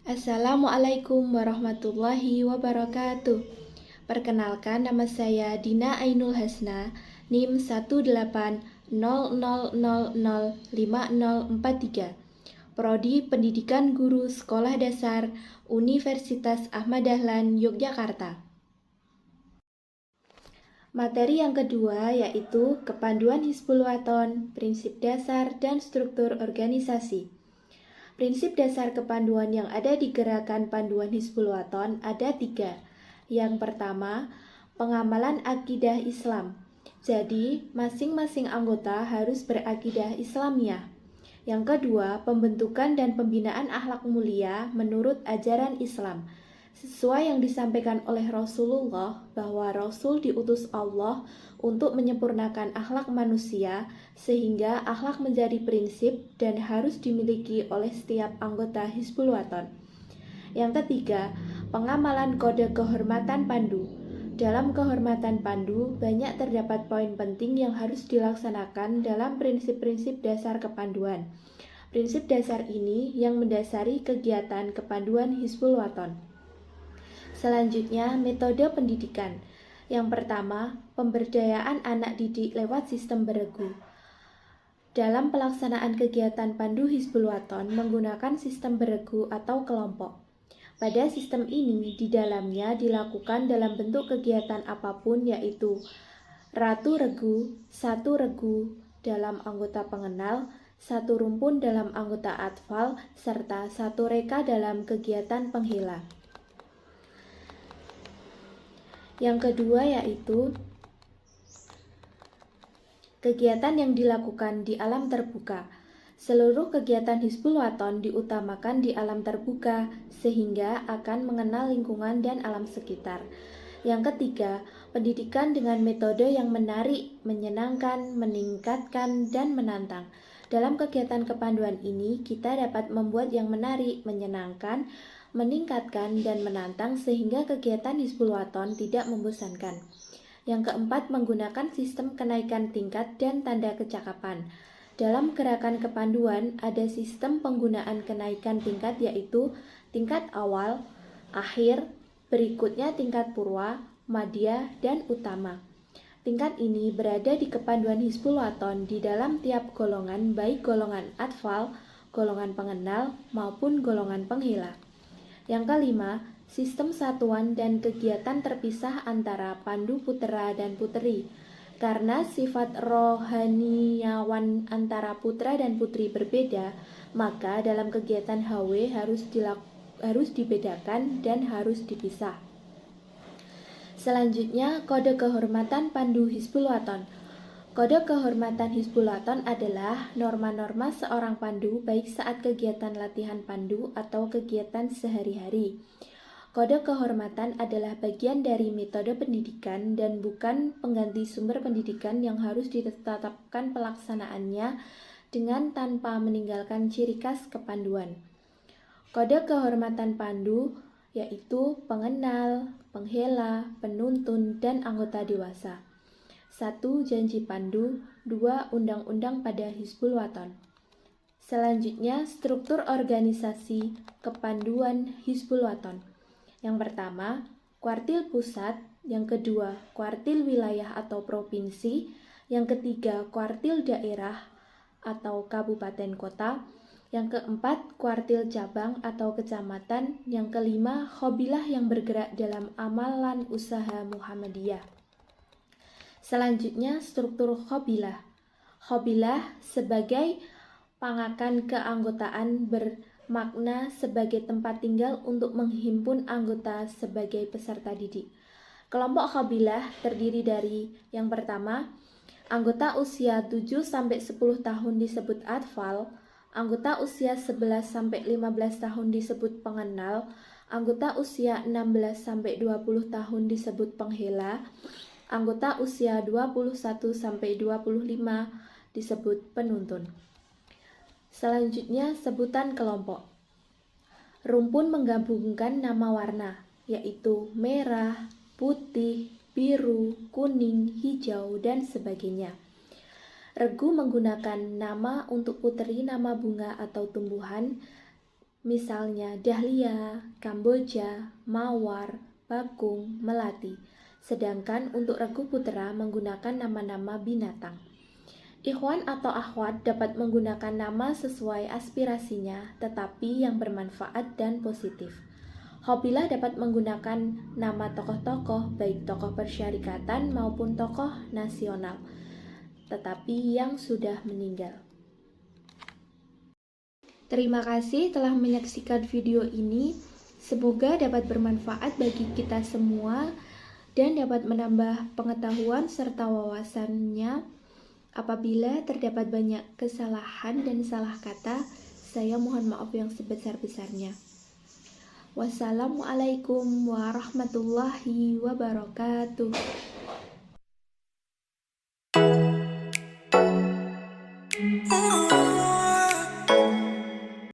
Assalamualaikum warahmatullahi wabarakatuh. Perkenalkan, nama saya Dina Ainul Hasna, NIM 18000005043, Prodi Pendidikan Guru Sekolah Dasar Universitas Ahmad Dahlan Yogyakarta. Materi yang kedua yaitu Kepanduan Hizbul Wathon, Prinsip Dasar dan Struktur Organisasi. Prinsip dasar kepanduan yang ada di Gerakan Panduan Hizbul Wathon ada 3. Yang pertama, pengamalan akidah Islam. Jadi, masing-masing anggota harus berakidah Islamiyah. Yang kedua, pembentukan dan pembinaan akhlak mulia menurut ajaran Islam. Sesuai yang disampaikan oleh Rasulullah bahwa Rasul diutus Allah untuk menyempurnakan akhlak manusia sehingga akhlak menjadi prinsip dan harus dimiliki oleh setiap anggota Hizbul Wathon. Yang ketiga, pengamalan kode kehormatan pandu. Dalam kehormatan pandu banyak terdapat poin penting yang harus dilaksanakan dalam prinsip-prinsip dasar kepanduan. Prinsip dasar ini yang mendasari kegiatan kepanduan Hizbul Wathon. Selanjutnya, metode pendidikan. Yang pertama, pemberdayaan anak didik lewat sistem beregu. Dalam pelaksanaan kegiatan pandu Hizbul Wathon menggunakan sistem beregu atau kelompok. Pada sistem ini, di dalamnya dilakukan dalam bentuk kegiatan apapun yaitu ratu regu, satu regu dalam anggota pengenal, satu rumpun dalam anggota atfal, serta satu reka dalam kegiatan penghela. Yang kedua yaitu kegiatan yang dilakukan di alam terbuka. Seluruh kegiatan Hizbul Wathon diutamakan di alam terbuka sehingga akan mengenal lingkungan dan alam sekitar. Yang ketiga, pendidikan dengan metode yang menarik, menyenangkan, meningkatkan, dan menantang. Dalam kegiatan kepanduan ini, kita dapat membuat yang menarik, menyenangkan, meningkatkan, dan menantang sehingga kegiatan Hizbul Wathon tidak membosankan. Yang keempat, menggunakan sistem kenaikan tingkat dan tanda kecakapan. Dalam gerakan kepanduan ada sistem penggunaan kenaikan tingkat yaitu tingkat awal, akhir, berikutnya tingkat purwa, madya, dan utama. Tingkat ini berada di kepanduan Hizbul Wathon di dalam tiap golongan, baik golongan atfal, golongan pengenal, maupun golongan penghela. Yang kelima, sistem satuan dan kegiatan terpisah antara pandu putera dan puteri. Karena sifat rohaniawan antara putra dan putri berbeda, maka dalam kegiatan HW harus dibedakan dan harus dipisah. Selanjutnya, kode kehormatan pandu Hizbul Wathon. Kode kehormatan Hizbul Wathon adalah norma-norma seorang pandu baik saat kegiatan latihan pandu atau kegiatan sehari-hari. Kode kehormatan adalah bagian dari metode pendidikan dan bukan pengganti sumber pendidikan yang harus ditetapkan pelaksanaannya dengan tanpa meninggalkan ciri khas kepanduan. Kode kehormatan pandu yaitu pengenal, penghela, penuntun, dan anggota dewasa. 1. Janji pandu. 2. Undang-undang pada Hizbul Wathon. Selanjutnya, struktur organisasi kepanduan Hizbul Wathon. Yang pertama, kuartil pusat. Yang kedua, kuartil wilayah atau provinsi. Yang ketiga, kuartil daerah atau kabupaten kota. Yang keempat, kuartil cabang atau kecamatan. Yang kelima, khobilah yang bergerak dalam amalan usaha Muhammadiyah. Selanjutnya, struktur khobilah. Khobilah sebagai pangakan keanggotaan bermakna sebagai tempat tinggal untuk menghimpun anggota sebagai peserta didik. Kelompok khobilah terdiri dari yang pertama, anggota usia 7-10 tahun disebut atfal, anggota usia 11-15 tahun disebut pengenal, anggota usia 16-20 tahun disebut penghela, anggota usia 21-25 disebut penuntun. Selanjutnya, sebutan kelompok. Rumpun menggabungkan nama warna, yaitu merah, putih, biru, kuning, hijau, dan sebagainya. Regu menggunakan nama untuk puteri nama bunga atau tumbuhan, misalnya dahlia, kamboja, mawar, bakung, melati. Sedangkan untuk regu putera menggunakan nama-nama binatang. Ikhwan atau akhwat dapat menggunakan nama sesuai aspirasinya, tetapi yang bermanfaat dan positif. Hobilah dapat menggunakan nama tokoh-tokoh, baik tokoh persyarikatan maupun tokoh nasional, tetapi yang sudah meninggal. Terima kasih telah menyaksikan video ini. Semoga dapat bermanfaat bagi kita semua dan dapat menambah pengetahuan serta wawasannya. Apabila terdapat banyak kesalahan dan salah kata, saya mohon maaf yang sebesar-besarnya. Wassalamualaikum warahmatullahi wabarakatuh.